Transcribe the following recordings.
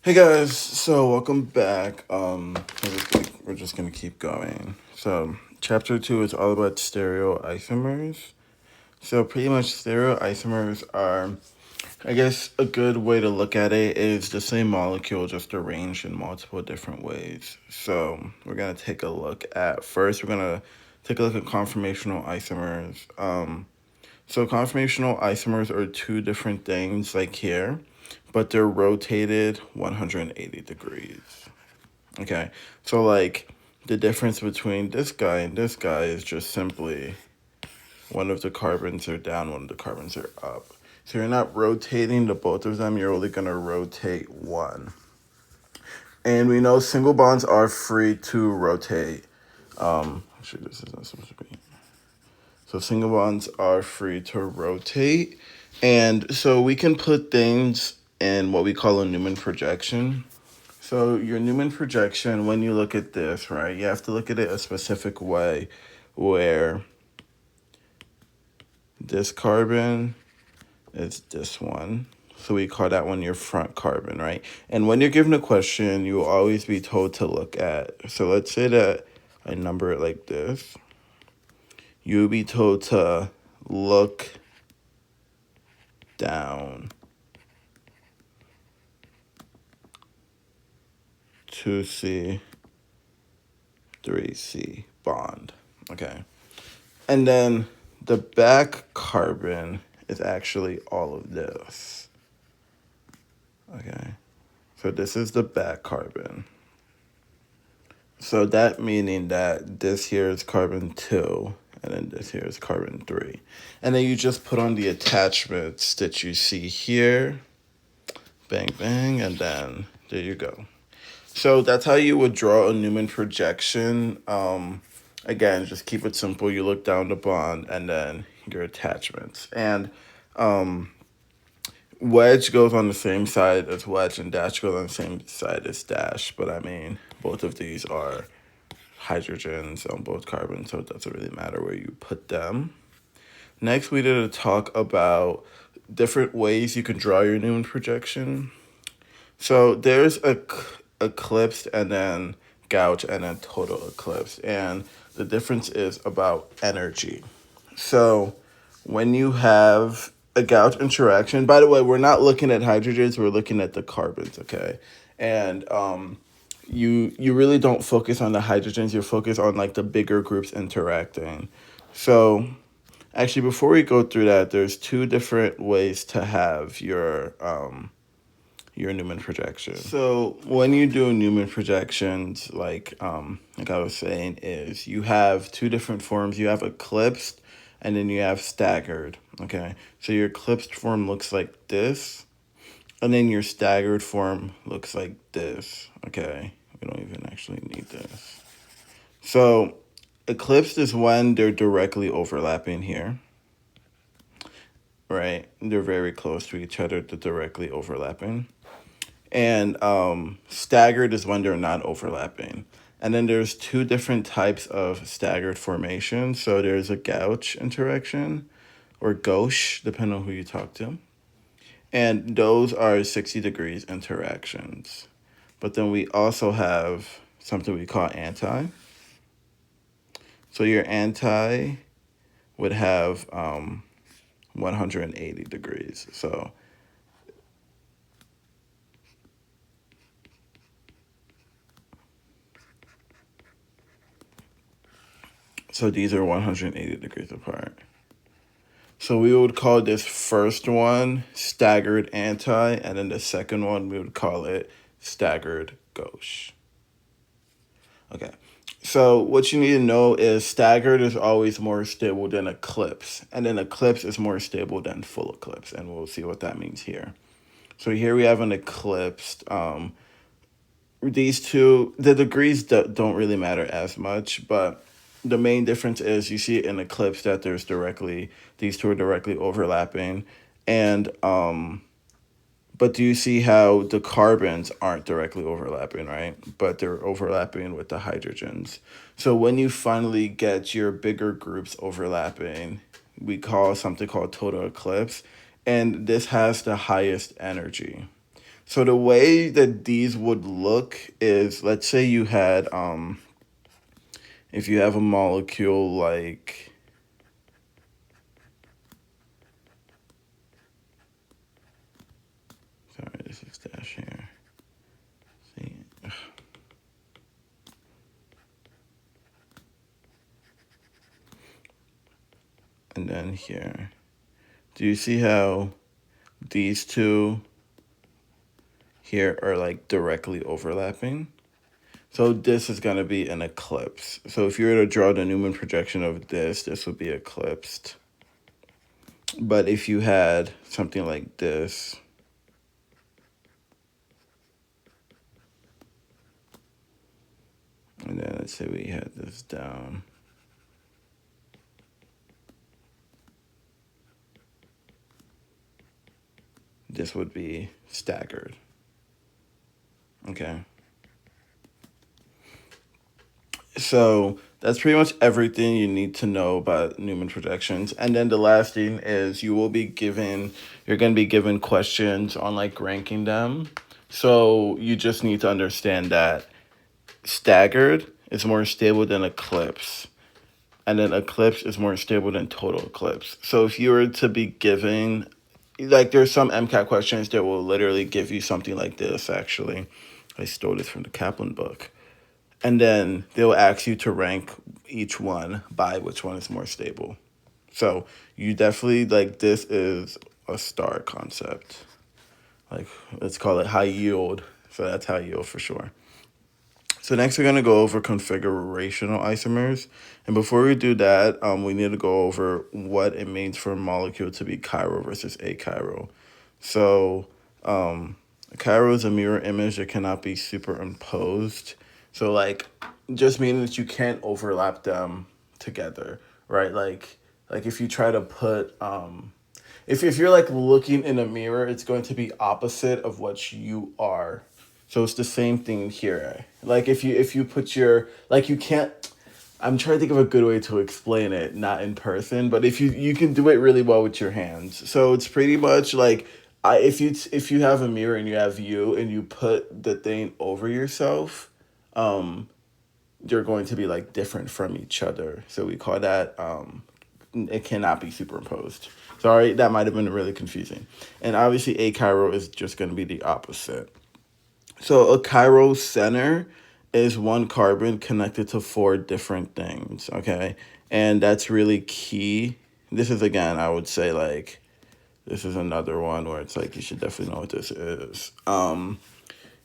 Hey guys, so welcome back. We're just gonna keep going. So chapter 2 is all about stereoisomers. So pretty much stereoisomers are, I guess a good way to look at it is the same molecule just arranged in multiple different ways. So we're gonna take a look at first. We're gonna take a look at conformational isomers. So conformational isomers are two different things like here, but they're rotated 180 degrees. Okay, so like the difference between this guy and this guy is just simply one of the carbons are down, one of the carbons are up. So you're not rotating the both of them, you're only gonna rotate one. And we know single bonds are free to rotate. Actually, this isn't supposed to be. So single bonds are free to rotate. And so we can put things in what we call a Newman projection. So your Newman projection, when you look at this, right, you have to look at it a specific way where this carbon is this one. So we call that one your front carbon, right? And when you're given a question, you will always be told to look at. So let's say that I number it like this. You'll be told to look down 2C, 3C bond. Okay. And then the back carbon is actually all of this. Okay. So this is the back carbon. So that meaning that this here is carbon 2, and then this here is carbon 3. And then you just put on the attachments that you see here. Bang, bang, and then there you go. So that's how you would draw a Newman projection. Again, just keep it simple. You look down the bond and then your attachments. And wedge goes on the same side as wedge, and dash goes on the same side as dash. But I mean, both of these are hydrogens on both carbons, so it doesn't really matter where you put them. Next, we did a talk about different ways you can draw your Newman projection. So there's a eclipsed and then gouge and then total eclipse, and the difference is about energy. So when you have a gouge interaction, by the way, we're not looking at hydrogens, we're looking at the carbons, okay? And you really don't focus on the hydrogens, you focus on like the bigger groups interacting. So actually, before we go through that, there's two different ways to have your Newman projection. So when you do Newman projections, like I was saying, is you have two different forms. You have eclipsed and then you have staggered. Okay, so your eclipsed form looks like this, and then your staggered form looks like this. Okay, we don't even actually need this. So eclipsed is when they're directly overlapping here. Right, they're very close to each other. They're directly overlapping. And staggered is when they're not overlapping. And then there's two different types of staggered formation. So there's a gouge interaction or gauche, depending on who you talk to. And those are 60 degrees interactions. But then we also have something we call anti. So your anti would have 180 degrees. So these are 180 degrees apart. So we would call this first one staggered anti, and then the second one we would call it staggered gauche. Okay, so what you need to know is staggered is always more stable than eclipse, and then eclipse is more stable than full eclipse, and we'll see what that means here. So here we have an eclipsed. These two, the degrees don't really matter as much, but the main difference is you see in eclipse that these two are directly overlapping, and but do you see how the carbons aren't directly overlapping, right? But they're overlapping with the hydrogens. So when you finally get your bigger groups overlapping, we call something called total eclipse, and this has the highest energy. So the way that these would look is, let's say you had, if you have a molecule like, sorry, this is dash here. See, and then here. Do you see how these two here are like directly overlapping? So this is going to be an eclipse. So if you were to draw the Newman projection of this would be eclipsed. But if you had something like this, and then let's say we had this down, this would be staggered. Okay. So that's pretty much everything you need to know about Newman projections. And then the last thing is you're going to be given questions on like ranking them. So you just need to understand that staggered is more stable than eclipse. And then eclipse is more stable than total eclipse. So if you were to be given, like there's some MCAT questions that will literally give you something like this, actually. I stole this from the Kaplan book. And then they'll ask you to rank each one by which one is more stable. So you definitely, like, this is a star concept. Like, let's call it high yield. So that's high yield for sure. So next we're going to go over configurational isomers. And before we do that, we need to go over what it means for a molecule to be chiral versus achiral. So a chiral is a mirror image that cannot be superimposed. So like just meaning that you can't overlap them together, right? Like if you try to put if you're like looking in a mirror, it's going to be opposite of what you are. So it's the same thing here. Like if you put your, like, you can't, I'm trying to think of a good way to explain it, not in person, but if you can do it really well with your hands. So it's pretty much like if you have a mirror and you have you and you put the thing over yourself, you're going to be like different from each other. So we call that it cannot be superimposed. Sorry, that might have been really confusing. And obviously achiral is just going to be the opposite. So a chiral center is one carbon connected to 4 different things, okay? And that's really key. This is, again, I would say, like, this is another one where it's like you should definitely know what this is.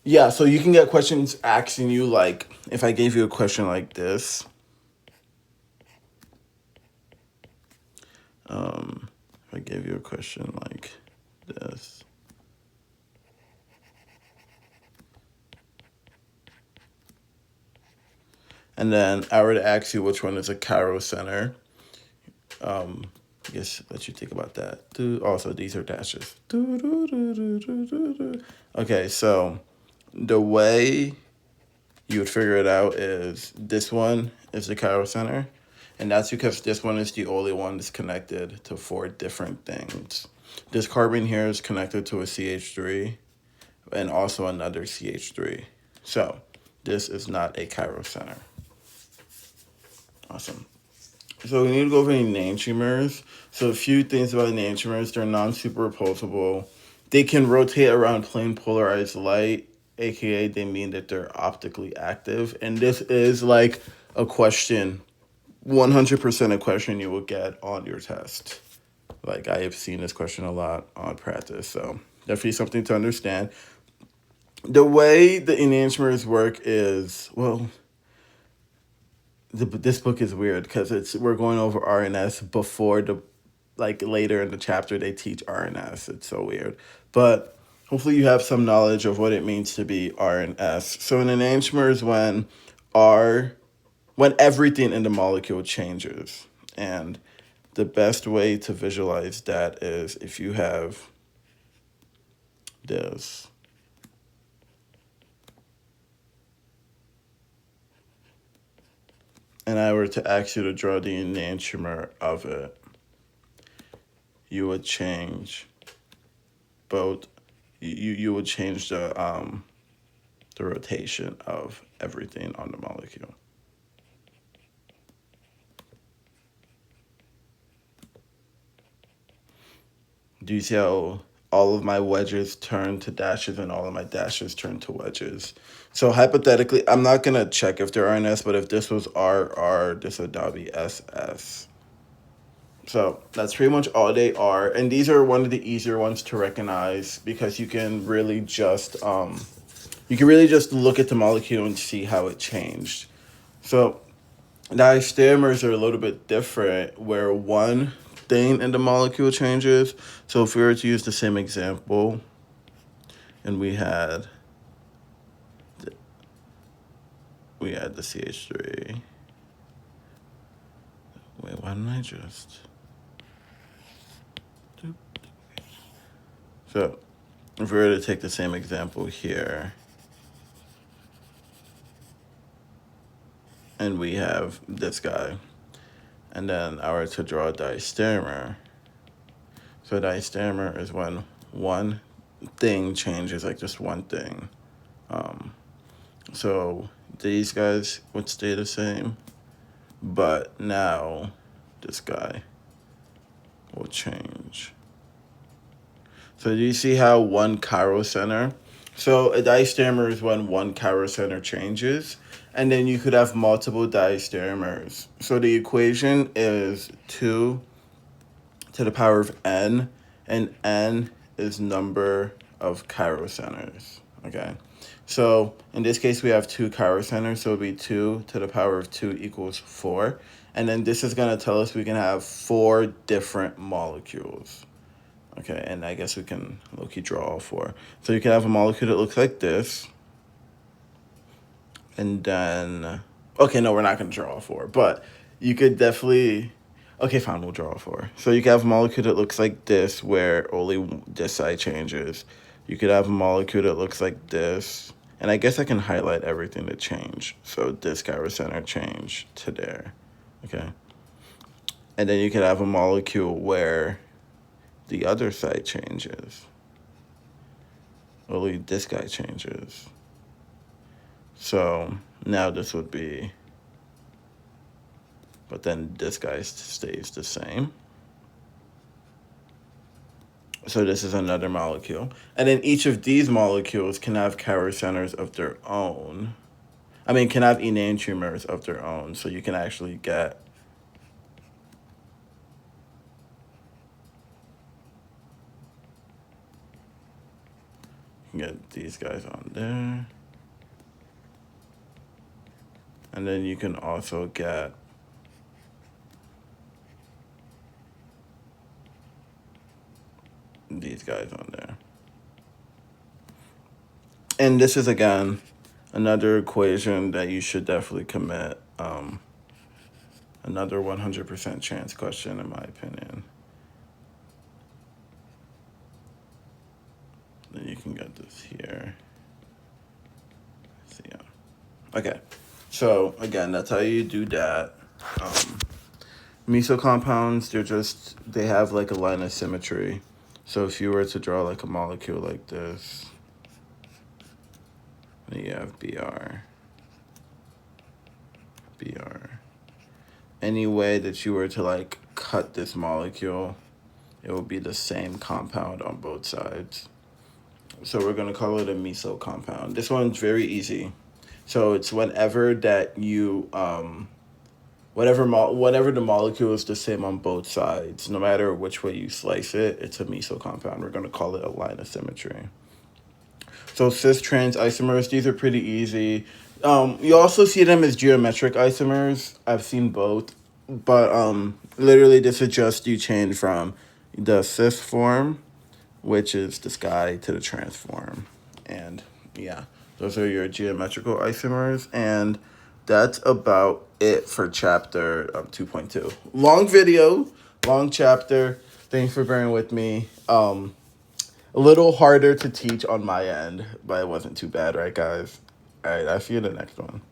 Yeah, so you can get questions asking you, like, if I gave you a question like this. If I gave you a question like this. And then I were to ask you which one is a chiral center. I guess let you think about that. Also, these are dashes. Okay, so the way you would figure it out is this one is the chiral center. And that's because this one is the only one that's connected to 4 different things. This carbon here is connected to a CH3 and also another CH3. So this is not a chiral center. Awesome. So we need to go over enantiomers. So a few things about enantiomers. They're non-superimposable. They can rotate around plane polarized light, aka they mean that they're optically active. And this is like a question, 100% a question you will get on your test. Like I have seen this question a lot on practice. So definitely something to understand. The way the enantiomers work is, well, this book is weird because we're going over RNS before later in the chapter they teach RNS. It's so weird. But hopefully you have some knowledge of what it means to be RNS. So an enantiomer is when everything in the molecule changes. And the best way to visualize that is if you have this. And I were to ask you to draw the enantiomer of it, you would change both you would change the rotation of everything on the molecule. Do you see how all of my wedges turn to dashes and all of my dashes turn to wedges? So hypothetically, I'm not going to check if they're RNS, but if this was RR, this would now be SS. So that's pretty much all they are. And these are one of the easier ones to recognize because you can really just look at the molecule and see how it changed. So diastereomers are a little bit different where one thing in the molecule changes. So if we were to use the same example and we had the CH3. Wait, why didn't I just... So if we were to take the same example here and we have this guy, and then I were to draw a diastereomer. So a diastereomer is when one thing changes, like just one thing. So these guys would stay the same, but now this guy will change. So do you see how one chiral center? So a diastereomer is when one chiral center changes, and then you could have multiple diastereomers. So the equation is 2 to the power of n, and n is number of chiral centers, okay? So in this case, we have 2 chiral centers, so it'll be 2 to the power of 2 equals 4. And then this is going to tell us we can have 4 different molecules. Okay, and I guess we can low-key draw all 4. So you can have a molecule that looks like this. And then, okay, no, we're not going to draw all 4. But you could definitely, okay, fine, we'll draw all 4. So you can have a molecule that looks like this where only this side changes. You could have a molecule that looks like this. And I guess I can highlight everything that changed. So this chiral center changed to there, okay? And then you could have a molecule where the other side changes. Only this guy changes. So now this would be, but then this guy stays the same. So this is another molecule. And then each of these molecules can have chiral centers of their own. I mean, can have enantiomers of their own. So you can actually get these guys on there. And then you can also get these guys on there. And this is, again, another equation that you should definitely commit. Another 100% chance question, in my opinion. Then you can get this here. So, yeah. Okay. So, again, that's how you do that. Meso compounds, they have like a line of symmetry. So if you were to draw like a molecule like this, then you have Br. Any way that you were to like cut this molecule, it will be the same compound on both sides. So we're going to call it a meso compound. This one's very easy. So it's whenever that you, whatever the molecule is the same on both sides, no matter which way you slice it, it's a meso compound. We're going to call it a line of symmetry. So cis-trans isomers, these are pretty easy. You also see them as geometric isomers. I've seen both. But literally, this is just you change from the cis form, which is this guy, to the trans form. And yeah, those are your geometrical isomers. And that's about it for chapter 2.2. Long video, long chapter. Thanks for bearing with me. A little harder to teach on my end, but it wasn't too bad, right, guys? All right, I'll see you in the next one.